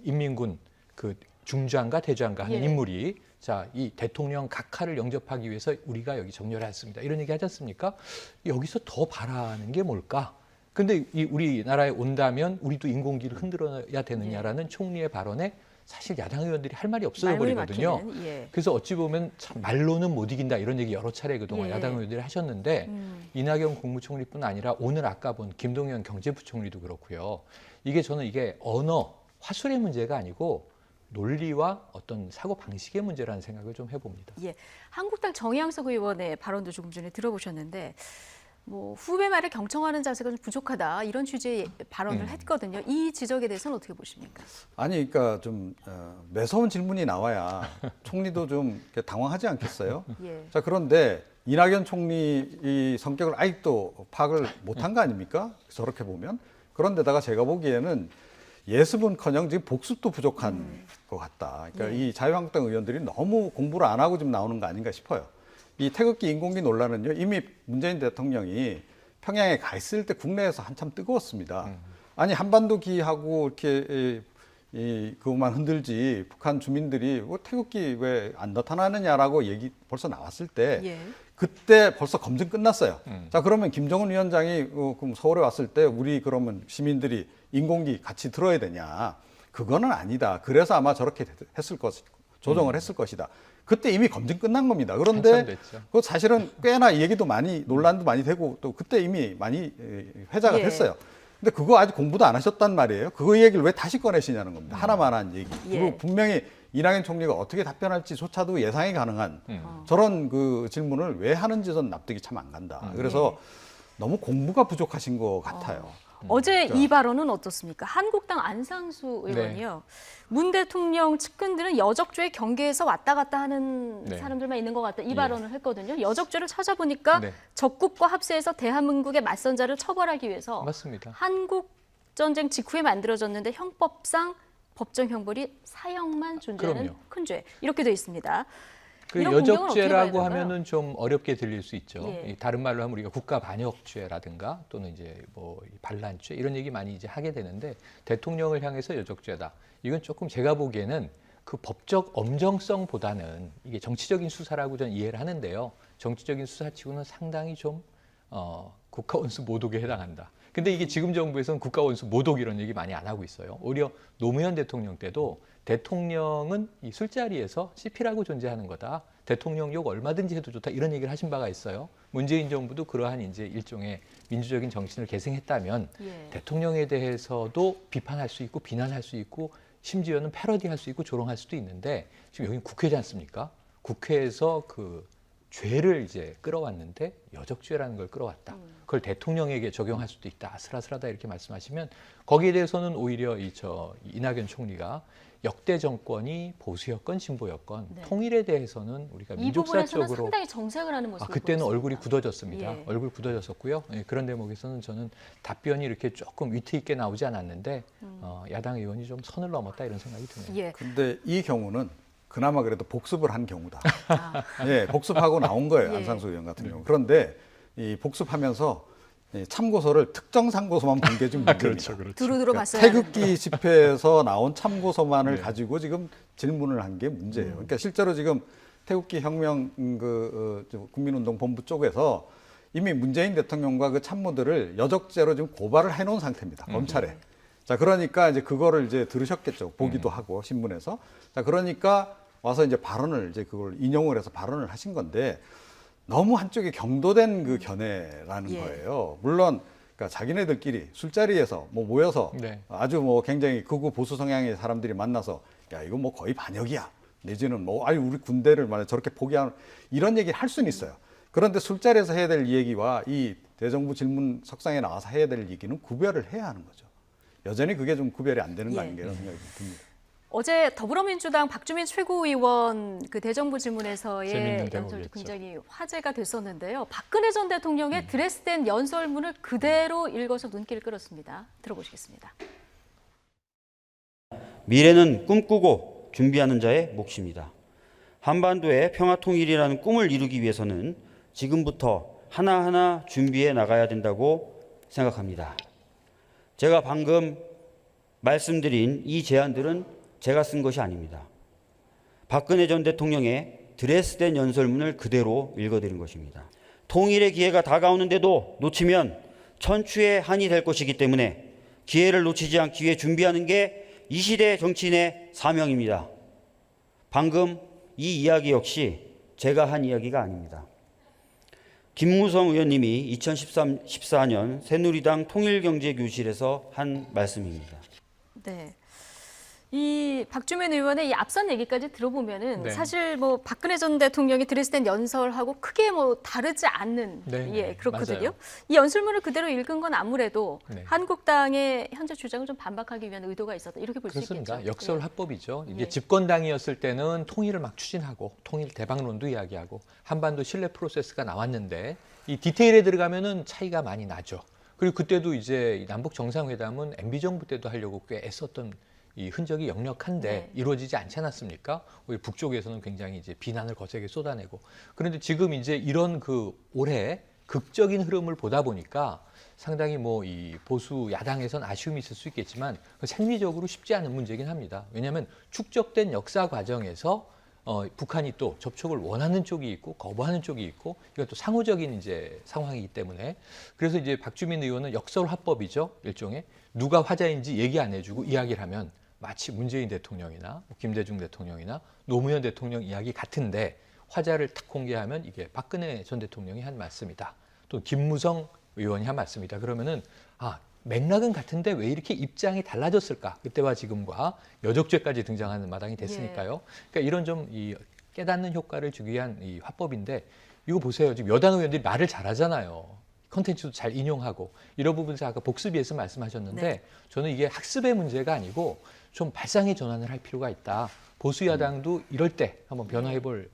인민군 그 중장과 대장과 하는 예. 인물이 자, 이 대통령 각하를 영접하기 위해서 우리가 여기 정렬을 했습니다. 이런 얘기 하지 않습니까? 여기서 더 바라는 게 뭘까? 근데 이 우리나라에 온다면 우리도 인공기를 흔들어야 되느냐라는 총리의 발언에 사실 야당 의원들이 할 말이 없어 말문이 버리거든요. 막히는, 예. 그래서 어찌 보면 참 말로는 못 이긴다 이런 얘기 여러 차례 그동안 예. 야당 의원들이 하셨는데 이낙연 국무총리뿐 아니라 오늘 아까 본 김동연 경제부총리도 그렇고요. 저는 이게 언어, 화술의 문제가 아니고 논리와 어떤 사고 방식의 문제라는 생각을 좀 해봅니다. 예, 한국당 정의양석 의원의 발언도 조금 전에 들어보셨는데 뭐 후배 말을 경청하는 자세가 좀 부족하다 이런 취지의 발언을 했거든요. 이 지적에 대해서는 어떻게 보십니까? 아니, 그러니까 좀 매서운 질문이 나와야 총리도 좀 이렇게 당황하지 않겠어요? 예. 자, 그런데 이낙연 총리 이 성격을 아직도 파악을 못한 거 아닙니까? 저렇게 보면. 그런데다가 제가 보기에는 예습은커녕 지금 복습도 부족한 것 같다. 그러니까 네. 이 자유한국당 의원들이 너무 공부를 안 하고 지금 나오는 거 아닌가 싶어요. 이 태극기 인공기 논란은요, 이미 문재인 대통령이 평양에 가 있을 때 국내에서 한참 뜨거웠습니다. 아니, 한반도 기하고 이렇게 그것만 흔들지 북한 주민들이 뭐 태극기 왜 안 나타나느냐라고 얘기 벌써 나왔을 때 예. 그때 벌써 검증 끝났어요. 자, 그러면 김정은 위원장이 그럼 서울에 왔을 때 우리 그러면 시민들이 인공기 같이 들어야 되냐? 그거는 아니다. 그래서 아마 저렇게 했을 조정을 했을 것이다. 그때 이미 검증 끝난 겁니다. 그런데 한참 됐죠. 그 사실은 꽤나 얘기도 많이 논란도 많이 되고 또 그때 이미 많이 회자가 예. 됐어요. 근데 그거 아직 공부도 안 하셨단 말이에요. 그거 얘기를 왜 다시 꺼내시냐는 겁니다. 하나만 한 얘기. 예. 그리고 분명히 이낙연 총리가 어떻게 답변할지조차도 예상이 가능한 저런 그 질문을 왜 하는지 전 납득이 참 안 간다. 그래서 너무 공부가 부족하신 것 같아요. 어제 이 발언은 어떻습니까? 한국당 안상수 의원이요. 문 대통령 측근들은 여적죄의 경계에서 왔다 갔다 하는 네. 사람들만 있는 것 같다. 이 발언을 했거든요. 여적죄를 찾아보니까 네. 적국과 합세해서 대한민국의 맞선 자를 처벌하기 위해서 맞습니다. 한국 전쟁 직후에 만들어졌는데 형법상 법정 형벌이 사형만 존재하는 그럼요. 큰 죄. 이렇게 돼 있습니다. 그 이런 공격은 어떻게 봐야 여적죄라고 될까요? 하면은 좀 어렵게 들릴 수 있죠. 예. 이 다른 말로 하면 우리가 국가반역죄라든가 또는 이제 뭐 반란죄 이런 얘기 많이 이제 하게 되는데 대통령을 향해서 여적죄다. 이건 조금 제가 보기에는 그 법적 엄정성보다는 이게 정치적인 수사라고 저는 이해를 하는데요. 정치적인 수사치고는 상당히 좀 국가원수 모독에 해당한다. 근데 이게 지금 정부에서는 국가원수 모독 이런 얘기 많이 안 하고 있어요. 오히려 노무현 대통령 때도 대통령은 이 술자리에서 CP라고 존재하는 거다. 대통령 욕 얼마든지 해도 좋다. 이런 얘기를 하신 바가 있어요. 문재인 정부도 그러한 이제 일종의 민주적인 정신을 계승했다면 대통령에 대해서도 비판할 수 있고 비난할 수 있고 심지어는 패러디할 수 있고 조롱할 수도 있는데 지금 여기는 국회지 않습니까? 국회에서 그 죄를 이제 끌어왔는데 여적죄라는 걸 끌어왔다. 그걸 대통령에게 적용할 수도 있다. 아슬아슬하다 이렇게 말씀하시면 거기에 대해서는 오히려 이낙연 총리가 역대 정권이 보수였건 진보였건 통일에 대해서는 우리가 이 부분에서는 민족사적으로 상당히 정색을 하는 모습을 그때는 보였습니다. 얼굴이 굳어졌습니다. 예. 얼굴 굳어졌었고요. 그런 대목에서는 저는 답변이 이렇게 조금 위트 있게 나오지 않았는데 야당 의원이 좀 선을 넘었다 이런 생각이 드네요. 예. 근데 이 경우는 그나마 그래도 복습을 한 경우다. 예, 복습하고 나온 거예요. 예. 안상수 의원 같은 경우. 그런데 이 복습하면서 이 참고서를 특정 상고서만 본 게 좀 문제입니다. 두루두루 봤어야 태극기 집회에서 나온 참고서만을 가지고 지금 질문을 한 게 문제예요. 그러니까 실제로 지금 태극기 혁명 국민운동본부 쪽에서 이미 문재인 대통령과 그 참모들을 여적죄로 지금 고발을 해놓은 상태입니다. 검찰에. 자, 그러니까 이제 그거를 이제 들으셨겠죠. 보기도 하고 신문에서. 자, 그러니까 와서 이제 발언을 이제 그걸 인용을 해서 발언을 하신 건데 너무 한쪽에 경도된 그 견해라는 거예요. 물론 그러니까 자기네들끼리 술자리에서 뭐 모여서 아주 뭐 굉장히 극우 보수 성향의 사람들이 만나서 야 이거 뭐 거의 반역이야. 내지는 뭐 아유 우리 군대를 말해 저렇게 포기하는 이런 얘기를 할 수는 있어요. 그런데 술자리에서 해야 될 얘기와 이 대정부 질문 석상에 나와서 해야 될 얘기는 구별을 해야 하는 거죠. 여전히 그게 좀 구별이 안 되는 거 아닌가 이런 생각이 듭니다. 어제 더불어민주당 박주민 최고위원 그 대정부 질문에서의 재밌는 연설도 대목이었죠. 굉장히 화제가 됐었는데요. 박근혜 전 대통령의 드레스된 연설문을 그대로 읽어서 눈길을 끌었습니다. 들어보시겠습니다. 미래는 꿈꾸고 준비하는 자의 몫입니다. 한반도의 평화통일이라는 꿈을 이루기 위해서는 지금부터 하나하나 준비해 나가야 된다고 생각합니다. 제가 방금 말씀드린 이 제안들은 제가 쓴 것이 아닙니다. 박근혜 전 대통령의 드레스된 연설문을 그대로 읽어드린 것입니다. 통일의 기회가 다가오는데도 놓치면 천추의 한이 될 것이기 때문에 기회를 놓치지 않기 위해 준비하는 게 이 시대 정치인의 사명입니다. 방금 이 이야기 역시 제가 한 이야기가 아닙니다. 김무성 의원님이 2014년 새누리당 통일경제교실에서 한 말씀입니다. 네. 이 박주민 의원의 이 앞선 얘기까지 들어보면은 사실 뭐 박근혜 전 대통령이 드레스된 연설하고 크게 뭐 다르지 않는 그렇거든요. 맞아요. 이 연설문을 그대로 읽은 건 아무래도 한국당의 현재 주장을 좀 반박하기 위한 의도가 있었다 이렇게 볼 수 있겠죠. 그렇습니다. 역설 합법이죠. 이게 집권당이었을 때는 통일을 막 추진하고 통일 대박론도 이야기하고 한반도 신뢰 프로세스가 나왔는데 이 디테일에 들어가면은 차이가 많이 나죠. 그리고 그때도 이제 남북 정상회담은 MB 정부 때도 하려고 꽤 애썼던 이 흔적이 역력한데 이루어지지 않지 않았습니까? 오히려 북쪽에서는 굉장히 이제 비난을 거세게 쏟아내고 그런데 지금 이제 이런 그 올해 극적인 흐름을 보다 보니까 상당히 뭐 이 보수 야당에선 아쉬움이 있을 수 있겠지만 생리적으로 쉽지 않은 문제긴 합니다. 왜냐하면 축적된 역사 과정에서 북한이 또 접촉을 원하는 쪽이 있고 거부하는 쪽이 있고 이것도 상호적인 이제 상황이기 때문에 그래서 이제 박주민 의원은 역설 합법이죠. 일종의 누가 화자인지 얘기 안 해주고 이야기를 하면 마치 문재인 대통령이나 김대중 대통령이나 노무현 대통령 이야기 같은데 화자를 탁 공개하면 이게 박근혜 전 대통령이 한 말씀이다. 또 김무성 의원이 한 말씀이다. 그러면은 맥락은 같은데 왜 이렇게 입장이 달라졌을까? 그때와 지금과 여적죄까지 등장하는 마당이 됐으니까요. 그러니까 이런 좀 이 깨닫는 효과를 주기 위한 이 화법인데 이거 보세요. 지금 여당 의원들이 말을 잘하잖아요. 컨텐츠도 잘 인용하고 이런 부분에서 아까 복습위에서 말씀하셨는데 저는 이게 학습의 문제가 아니고 좀 발상의 전환을 할 필요가 있다. 보수 야당도 이럴 때 한번 변화해볼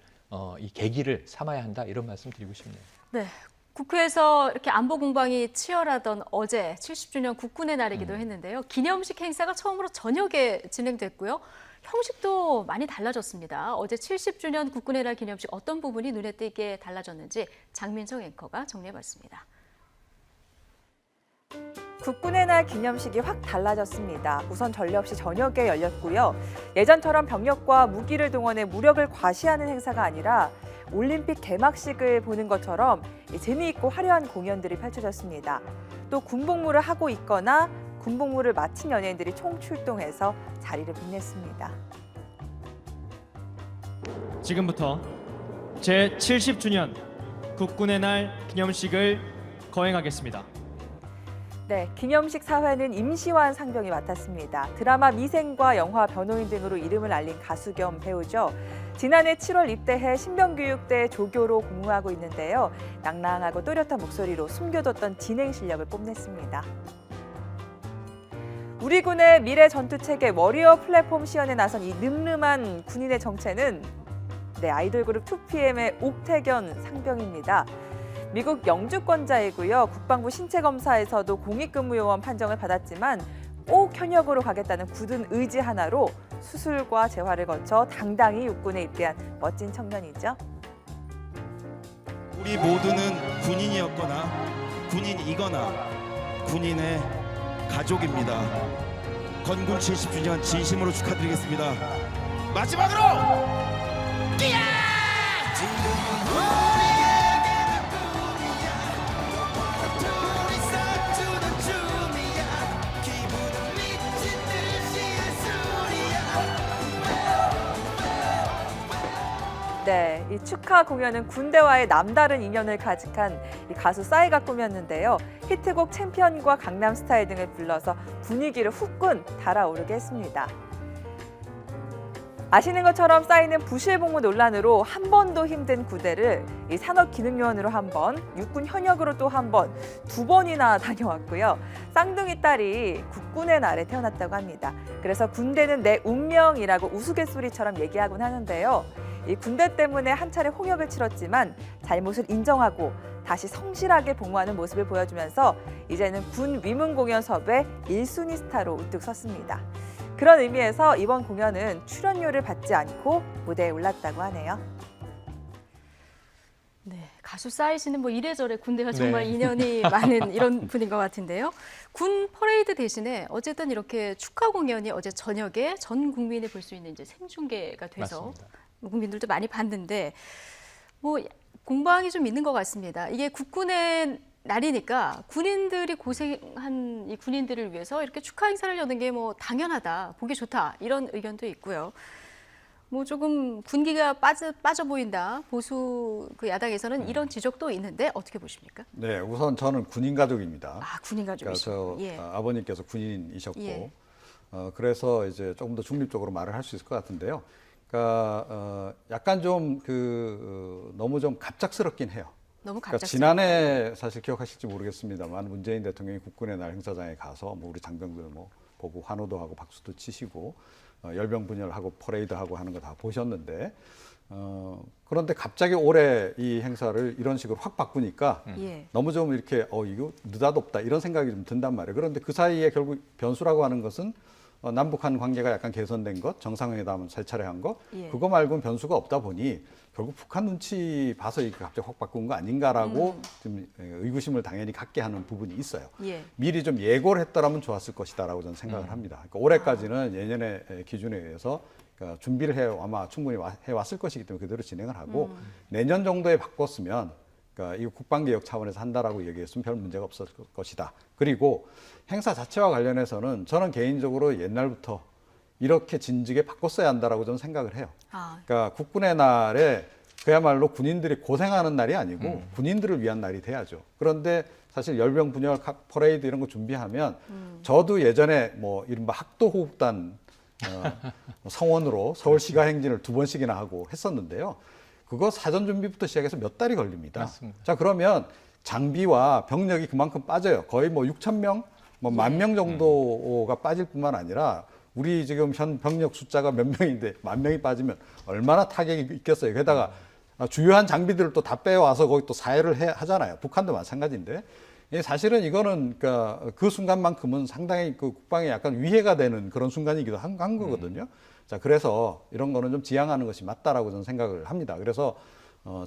이 계기를 삼아야 한다. 이런 말씀 드리고 싶네요. 네. 국회에서 이렇게 안보 공방이 치열하던 어제 70주년 국군의 날이기도 했는데요. 기념식 행사가 처음으로 저녁에 진행됐고요. 형식도 많이 달라졌습니다. 어제 70주년 국군의 날 기념식 어떤 부분이 눈에 띄게 달라졌는지 장민정 앵커가 정리해봤습니다. 국군의 날 기념식이 확 달라졌습니다. 우선 전례 없이 저녁에 열렸고요. 예전처럼 병력과 무기를 동원해 무력을 과시하는 행사가 아니라 올림픽 개막식을 보는 것처럼 재미있고 화려한 공연들이 펼쳐졌습니다. 또 군복무를 하고 있거나 군복무를 마친 연예인들이 총출동해서 자리를 빛냈습니다. 지금부터 제70주년 국군의 날 기념식을 거행하겠습니다. 네, 기념식 사회는 임시완 상병이 맡았습니다. 드라마 미생과 영화 변호인 등으로 이름을 알린 가수 겸 배우죠. 지난해 7월 입대해 신병교육대 조교로 복무하고 있는데요. 낭랑하고 또렷한 목소리로 숨겨뒀던 진행 실력을 뽐냈습니다. 우리 군의 미래 전투체계 워리어 플랫폼 시연에 나선 이 늠름한 군인의 정체는 아이돌 그룹 2PM의 옥태견 상병입니다. 미국 영주권자이고요. 국방부 신체검사에서도 공익근무요원 판정을 받았지만 꼭 현역으로 가겠다는 굳은 의지 하나로 수술과 재활을 거쳐 당당히 육군에 입대한 멋진 청년이죠. 우리 모두는 군인이었거나 군인이거나 군인의 가족입니다. 건군 70주년 진심으로 축하드리겠습니다. 마지막으로 끼야! 네, 이 축하 공연은 군대와의 남다른 인연을 가직한 이 가수 싸이가 꾸몄는데요. 히트곡 챔피언과 강남스타일 등을 불러서 분위기를 후끈 달아오르게 했습니다. 아시는 것처럼 싸이는 부실복무 논란으로 한 번도 힘든 구대를 이 산업기능요원으로 한 번, 육군 현역으로 또 한 번, 2번이나 다녀왔고요. 쌍둥이 딸이 국군의 날에 태어났다고 합니다. 그래서 군대는 내 운명이라고 우스갯소리처럼 얘기하곤 하는데요. 이 군대 때문에 한 차례 홍역을 치렀지만 잘못을 인정하고 다시 성실하게 복무하는 모습을 보여주면서 이제는 군 위문 공연 섭외 1순위 스타로 우뚝 섰습니다. 그런 의미에서 이번 공연은 출연료를 받지 않고 무대에 올랐다고 하네요. 네, 가수 싸이 씨는 뭐 이래저래 군대가 정말 인연이 많은 이런 분인 것 같은데요. 군 퍼레이드 대신에 어쨌든 이렇게 축하 공연이 어제 저녁에 전 국민이 볼 수 있는 이제 생중계가 돼서 맞습니다. 국민들도 많이 봤는데 뭐 공방이 좀 있는 것 같습니다. 이게 국군의 날이니까 군인들이 고생한 이 군인들을 위해서 이렇게 축하 행사를 여는 게 뭐 당연하다, 보기 좋다 이런 의견도 있고요. 뭐 조금 군기가 빠져 보인다. 보수 그 야당에서는 이런 지적도 있는데 어떻게 보십니까? 네, 우선 저는 군인 가족입니다. 아, 군인 가족이시고. 그러니까 저 아버님께서 군인이셨고 예. 그래서 이제 조금 더 중립적으로 말을 할 수 있을 것 같은데요. 그러니까 약간 좀 너무 좀 갑작스럽긴 해요. 너무 그러니까 갑작스럽다. 지난해 사실 기억하실지 모르겠습니다만 문재인 대통령이 국군의 날 행사장에 가서 뭐 우리 장병들 뭐 보고 환호도 하고 박수도 치시고 열병분열하고 퍼레이드하고 하는 거 다 보셨는데 그런데 갑자기 올해 이 행사를 이런 식으로 확 바꾸니까 너무 좀 이렇게 이거 느닷없다 이런 생각이 좀 든단 말이에요. 그런데 그 사이에 결국 변수라고 하는 것은 남북한 관계가 약간 개선된 것, 정상회담 세 차례 한 것, 그거 말고는 변수가 없다 보니 결국 북한 눈치 봐서 이렇게 갑자기 확 바꾼 거 아닌가라고 좀 의구심을 당연히 갖게 하는 부분이 있어요. 미리 좀 예고를 했더라면 좋았을 것이다라고 저는 생각을 합니다. 그러니까 올해까지는 예년의 기준에 의해서 그러니까 준비를 아마 충분히 해왔을 것이기 때문에 그대로 진행을 하고 내년 정도에 바꿨으면 그러니까 이거 국방개혁 차원에서 한다라고 얘기했으면 별 문제가 없었을 것이다. 그리고 행사 자체와 관련해서는 저는 개인적으로 옛날부터 이렇게 진즉에 바꿨어야 한다라고 저는 생각을 해요. 그러니까 국군의 날에 그야말로 군인들이 고생하는 날이 아니고 군인들을 위한 날이 돼야죠. 그런데 사실 열병 분열 퍼레이드 이런 거 준비하면 저도 예전에 뭐 이른바 학도호국단 성원으로 서울 시가 행진을 2번씩이나 하고 했었는데요. 그거 사전 준비부터 시작해서 몇 달이 걸립니다. 맞습니다. 자, 그러면 장비와 병력이 그만큼 빠져요. 거의 뭐 6,000명, 뭐 10,000명 정도가 빠질 뿐만 아니라 우리 지금 현 병력 숫자가 몇 명인데 10,000명이 빠지면 얼마나 타격이 있겠어요. 게다가 주요한 장비들을 또 다 빼와서 거기 또 사회를 하잖아요. 북한도 마찬가지인데. 사실은 이거는 그러니까 그 순간만큼은 상당히 그 국방에 약간 위해가 되는 그런 순간이기도 한 거거든요. 자, 그래서 이런 거는 좀 지양하는 것이 맞다라고 저는 생각을 합니다. 그래서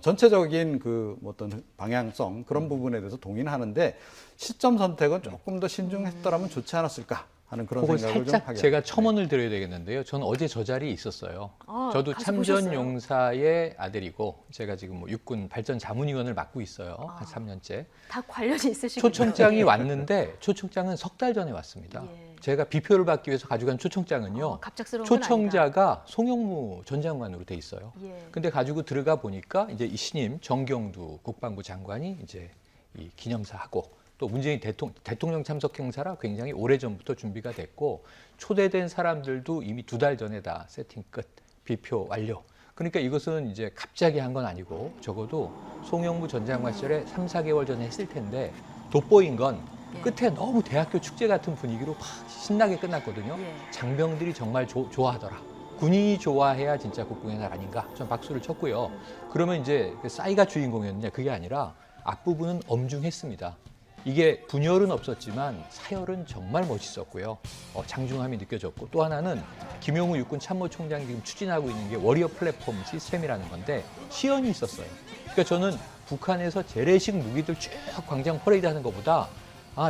전체적인 그 어떤 방향성 그런 부분에 대해서 동의는 하는데 시점 선택은 조금 더 신중했더라면 좋지 않았을까 하는 그런 그걸 생각을 좀 살짝 하게 제가 됩니다. 첨언을 드려야 되겠는데요. 저는 어제 저 자리에 있었어요. 저도 가서 참전 보셨어요? 용사의 아들이고 제가 지금 뭐 육군 발전 자문위원을 맡고 있어요. 한 3년째. 다 관련이 있으시군요. 초청장이 예. 왔는데 초청장은 석 달 전에 왔습니다. 예. 제가 비표를 받기 위해서 가져간 초청장은요. 갑작스러운 건 아니다. 초청자가 송영무 전 장관으로 돼 있어요. 예. 근데 가지고 들어가 보니까 이제 이 신임 정경두 국방부 장관이 이제 이 기념사하고 또 문재인 대통령 참석 행사라 굉장히 오래전부터 준비가 됐고 초대된 사람들도 이미 2달 전에 다 세팅 끝, 비표 완료. 그러니까 이것은 이제 갑자기 한 건 아니고 적어도 송영무 전 장관 시절에 3, 4개월 전에 했을 텐데 돋보인 건 끝에 너무 대학교 축제 같은 분위기로 막 신나게 끝났거든요. 장병들이 정말 좋아하더라. 군인이 좋아해야 진짜 국군의 날 아닌가. 전 박수를 쳤고요. 그러면 이제 싸이가 주인공이었느냐 그게 아니라 앞부분은 엄중했습니다. 이게 분열은 없었지만 사열은 정말 멋있었고요. 장중함이 느껴졌고 또 하나는 김용우 육군 참모총장이 지금 추진하고 있는 게 워리어 플랫폼 시스템이라는 건데 시연이 있었어요. 그러니까 저는 북한에서 재래식 무기들 쭉 광장 퍼레이드하는 것보다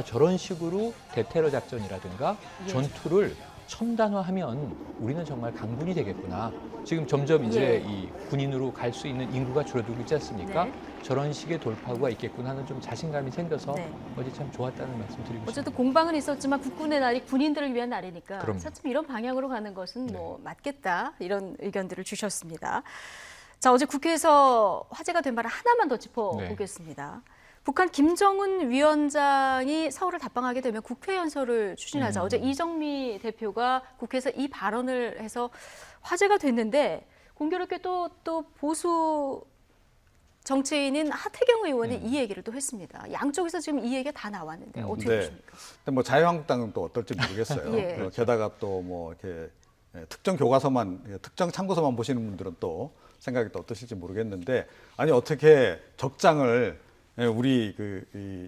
저런 식으로 대테러 작전이라든가 전투를 첨단화하면 우리는 정말 강군이 되겠구나. 지금 점점 이제 이 군인으로 갈 수 있는 인구가 줄어들고 있지 않습니까? 저런 식의 돌파구가 있겠구나 하는 좀 자신감이 생겨서 어제 참 좋았다는 말씀 드리고 싶습니다. 어쨌든 공방은 있었지만 국군의 날이 군인들을 위한 날이니까 그럼요. 차츰 이런 방향으로 가는 것은 뭐 맞겠다 이런 의견들을 주셨습니다. 자, 어제 국회에서 화제가 된 바를 하나만 더 짚어보겠습니다. 북한 김정은 위원장이 서울을 답방하게 되면 국회 연설을 추진하자. 어제 이정미 대표가 국회에서 이 발언을 해서 화제가 됐는데 공교롭게 또 보수 정치인인 하태경 의원이 이 얘기를 또 했습니다. 양쪽에서 지금 이 얘기가 다 나왔는데 어떻게 보십니까? 근데 뭐 자유한국당은 또 어떨지 모르겠어요. 게다가 또 뭐 이렇게 특정 교과서만, 특정 참고서만 보시는 분들은 또 생각이 또 어떠실지 모르겠는데 아니 어떻게 적장을 우리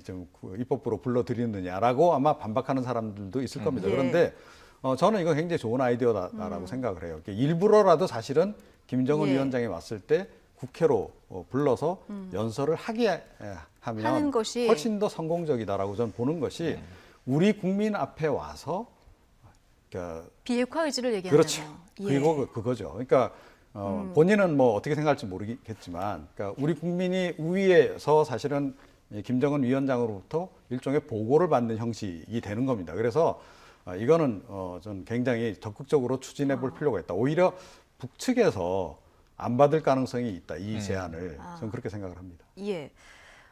좀 입법부로 불러들이느냐라고 아마 반박하는 사람들도 있을 겁니다. 그런데 저는 이건 굉장히 좋은 아이디어다라고 생각을 해요. 일부러라도 사실은 김정은 위원장이 왔을 때 국회로 불러서 연설을 하게 하면 것이 훨씬 더 성공적이다라고 저는 보는 것이 우리 국민 앞에 와서 비핵화 의지를 얘기하는 그렇죠. 그리고 그거죠. 그러니까 본인은 뭐 어떻게 생각할지 모르겠지만, 그러니까 우리 국민이 우위에서 사실은 김정은 위원장으로부터 일종의 보고를 받는 형식이 되는 겁니다. 그래서 이거는 전 굉장히 적극적으로 추진해 볼 필요가 있다. 오히려 북측에서 안 받을 가능성이 있다. 이 제안을 저는 그렇게 생각을 합니다. 예.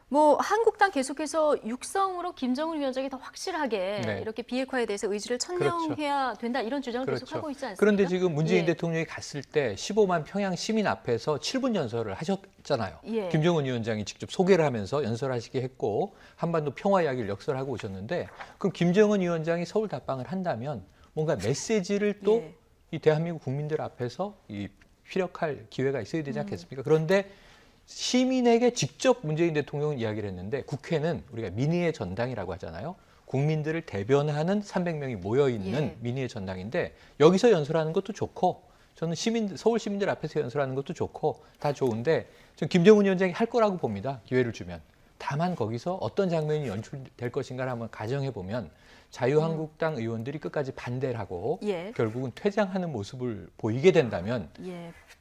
뭐 한국당 계속해서 육성으로 김정은 위원장이 더 확실하게 이렇게 비핵화에 대해서 의지를 천명해야 된다 이런 주장을 계속하고 있지 않습니까? 그런데 지금 문재인 대통령이 갔을 때 15만 평양 시민 앞에서 7분 연설을 하셨잖아요. 김정은 위원장이 직접 소개를 하면서 연설하시게 했고 한반도 평화 이야기를 역설하고 오셨는데 그럼 김정은 위원장이 서울 답방을 한다면 뭔가 메시지를 또 이 대한민국 국민들 앞에서 이 피력할 기회가 있어야 되지 않겠습니까? 그런데 시민에게 직접 문재인 대통령은 이야기를 했는데 국회는 우리가 민의의 전당이라고 하잖아요. 국민들을 대변하는 300명이 모여있는 민의의 전당인데 여기서 연설하는 것도 좋고 저는 서울 시민들 앞에서 연설하는 것도 좋고 다 좋은데 저는 김정은 위원장이 할 거라고 봅니다. 기회를 주면. 다만 거기서 어떤 장면이 연출될 것인가를 한번 가정해 보면 자유한국당 의원들이 끝까지 반대를 하고 결국은 퇴장하는 모습을 보이게 된다면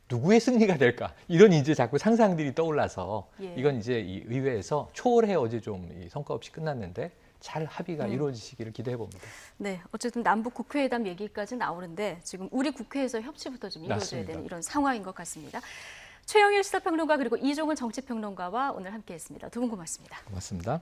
누구의 승리가 될까? 이런 이제 자꾸 상상들이 떠올라서 이건 이제 이 의회에서 초월해 어제 좀 성과 없이 끝났는데 잘 합의가 이루어지시기를 기대해 봅니다. 네, 어쨌든 남북 국회회담 얘기까지 나오는데 지금 우리 국회에서 협치부터 좀 이루어져야 되는 이런 상황인 것 같습니다. 최영일 시사평론가 그리고 이종은 정치평론가와 오늘 함께했습니다. 두 분 고맙습니다. 고맙습니다.